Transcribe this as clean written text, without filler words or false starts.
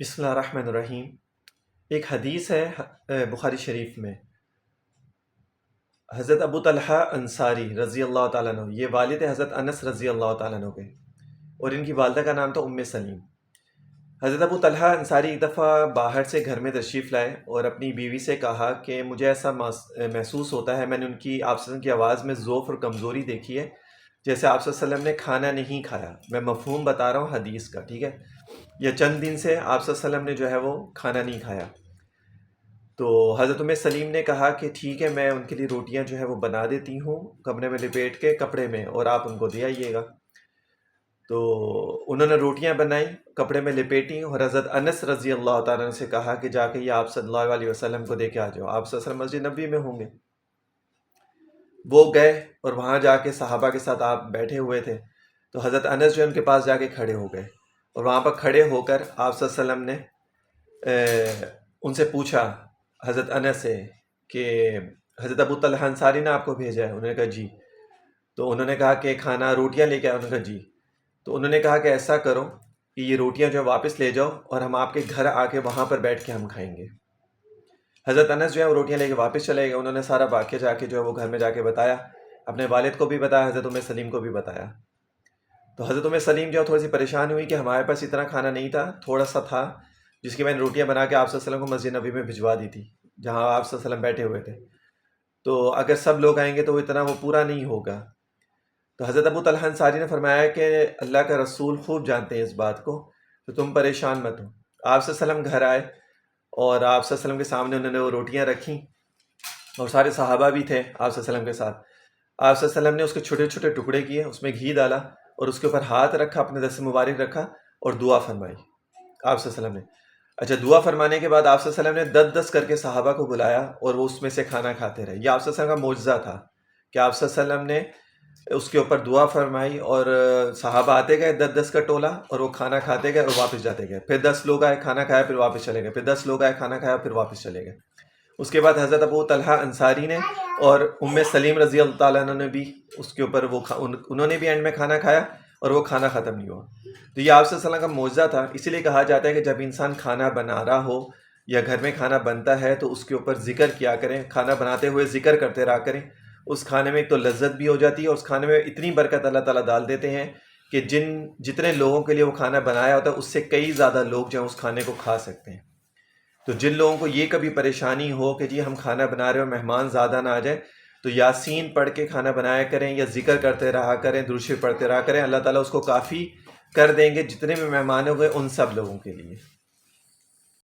بسم اللہ الرحمن الرحیم۔ ایک حدیث ہے بخاری شریف میں، حضرت ابو طلحہ انصاری رضی اللہ تعالیٰ عنہ، یہ والد حضرت انس رضی اللہ تعالیٰ عنہ کے، اور ان کی والدہ کا نام تھا ام سلیم۔ حضرت ابو طلحہ انصاری ایک دفعہ باہر سے گھر میں تشریف لائے اور اپنی بیوی سے کہا کہ مجھے ایسا محسوس ہوتا ہے، میں نے ان کی آپ صلی اللہ علیہ وسلم کی آواز میں ضعف اور کمزوری دیکھی ہے، جیسے آپ صلی اللہ علیہ وسلم نے کھانا نہیں کھایا۔ میں مفہوم بتا رہا ہوں حدیث کا، ٹھیک ہے؟ یہ چند دن سے آپ صلی اللہ علیہ وسلم نے جو ہے وہ کھانا نہیں کھایا۔ تو حضرت ام سلیم نے کہا کہ ٹھیک ہے، میں ان کے لیے روٹیاں جو ہے وہ بنا دیتی ہوں کپڑے میں لپیٹ کے، کپڑے میں، اور آپ ان کو دے آئیے گا۔ تو انہوں نے روٹیاں بنائیں، کپڑے میں لپیٹیں، اور حضرت انس رضی اللہ تعالیٰ عنہ سے کہا کہ جا کے یہ آپ صلی اللہ علیہ وسلم کو دے کے آ جاؤ، آپ صلی اللہ علیہ وسلم مسجد نبوی میں ہوں گے۔ وہ گئے اور وہاں جا کے صحابہ کے ساتھ آپ بیٹھے ہوئے تھے، تو حضرت انس جو ان کے پاس جا کے کھڑے ہو گئے، اور وہاں پر کھڑے ہو کر آپ صلی اللہ علیہ وسلم نے ان سے پوچھا حضرت انس سے کہ حضرت ابو طلحہ انصاری نے آپ کو بھیجا ہے؟ انہوں نے کہا جی۔ تو انہوں نے کہا کہ کھانا روٹیاں لے کے آئے؟ انہوں نے کہا جی۔ تو انہوں نے کہا کہ ایسا کرو کہ یہ روٹیاں جو ہے واپس لے جاؤ، اور ہم آپ کے گھر آ کے وہاں پر بیٹھ کے ہم کھائیں گے۔ حضرت انس جو ہے وہ روٹیاں لے کے واپس چلے گئے۔ انہوں نے سارا واقعہ جا کے جو ہے وہ گھر میں جا کے بتایا، اپنے والد کو بھی بتایا، حضرت ام سلیم کو بھی بتایا۔ تو حضرت ام سلیم جو ہے تھوڑی سی پریشان ہوئی کہ ہمارے پاس اتنا کھانا نہیں تھا، تھوڑا سا تھا، جس کی میں نے روٹیاں بنا کے آپ صلی اللہ علیہ وسلم کو مسجد نبوی میں بھجوا دی تھی، جہاں آپ صلی اللہ علیہ وسلم بیٹھے ہوئے تھے۔ تو اگر سب لوگ آئیں گے تو اتنا وہ پورا نہیں ہوگا۔ تو حضرت ابو طلحہ انصاری نے فرمایا کہ اللہ کا رسول خوب جانتے ہیں اس بات کو، تو تم پریشان مت ہو۔ آپ صلی اللہ علیہ وسلم گھر آئے، اور آپ صلی اللہ علیہ وسلم کے سامنے انہوں نے وہ روٹیاں رکھیں، اور سارے صحابہ بھی تھے آپ صلی اللہ علیہ وسلم کے ساتھ۔ آپ صلی اللہ علیہ وسلم نے اس کے چھوٹے چھوٹے ٹکڑے کیے، اس میں گھی ڈالا، اور اس کے اوپر ہاتھ رکھا، اپنے دست مبارک رکھا، اور دعا فرمائی آپ صلی اللہ علیہ وسلم نے۔ اچھا، دعا فرمانے کے بعد آپ صلی اللہ علیہ وسلم نے 10 کر کے صحابہ کو بلایا، اور وہ اس میں سے کھانا کھاتے رہے۔ یہ آپ صلی اللہ علیہ وسلم کا معجزہ تھا کہ آپ صلی اللہ علیہ وسلم نے اس کے اوپر دعا فرمائی، اور صحابہ آتے گئے 10 کا ٹولہ، اور وہ کھانا کھاتے گئے اور واپس جاتے گئے۔ پھر 10 لوگ آئے، کھانا کھایا، پھر واپس چلے گئے، پھر 10 لوگ آئے، کھانا کھایا، پھر واپس چلے گئے۔ اس کے بعد حضرت ابو طلحہ انصاری نے اور ام سلیم رضی اللہ تعالیٰ عنہ نے بھی اس کے اوپر انہوں نے بھی اینڈ میں کھانا کھایا، اور وہ کھانا ختم نہیں ہوا۔ تو یہ آپ صلی اللہ علیہ وسلم کا معجزہ تھا۔ اسی لیے کہا جاتا ہے کہ جب انسان کھانا بنا رہا ہو یا گھر میں کھانا بنتا ہے تو اس کے اوپر ذکر کیا کریں، کھانا بناتے ہوئے ذکر کرتے رہا کریں۔ اس کھانے میں ایک تو لذت بھی ہو جاتی ہے، اور اس کھانے میں اتنی برکت اللہ تعالیٰ ڈال دیتے ہیں کہ جتنے لوگوں کے لیے وہ کھانا بنایا ہوتا ہے اس سے کئی زیادہ لوگ جو ہیں اس کھانے کو کھا سکتے ہیں۔ تو جن لوگوں کو یہ کبھی پریشانی ہو کہ جی ہم کھانا بنا رہے ہو، مہمان زیادہ نہ آ جائیں، تو یاسین پڑھ کے کھانا بنایا کریں، یا ذکر کرتے رہا کریں، درود شریف پڑھتے رہا کریں۔ اللہ تعالیٰ اس کو کافی کر دیں گے، جتنے بھی مہمان ہوں گے ان سب لوگوں کے لیے۔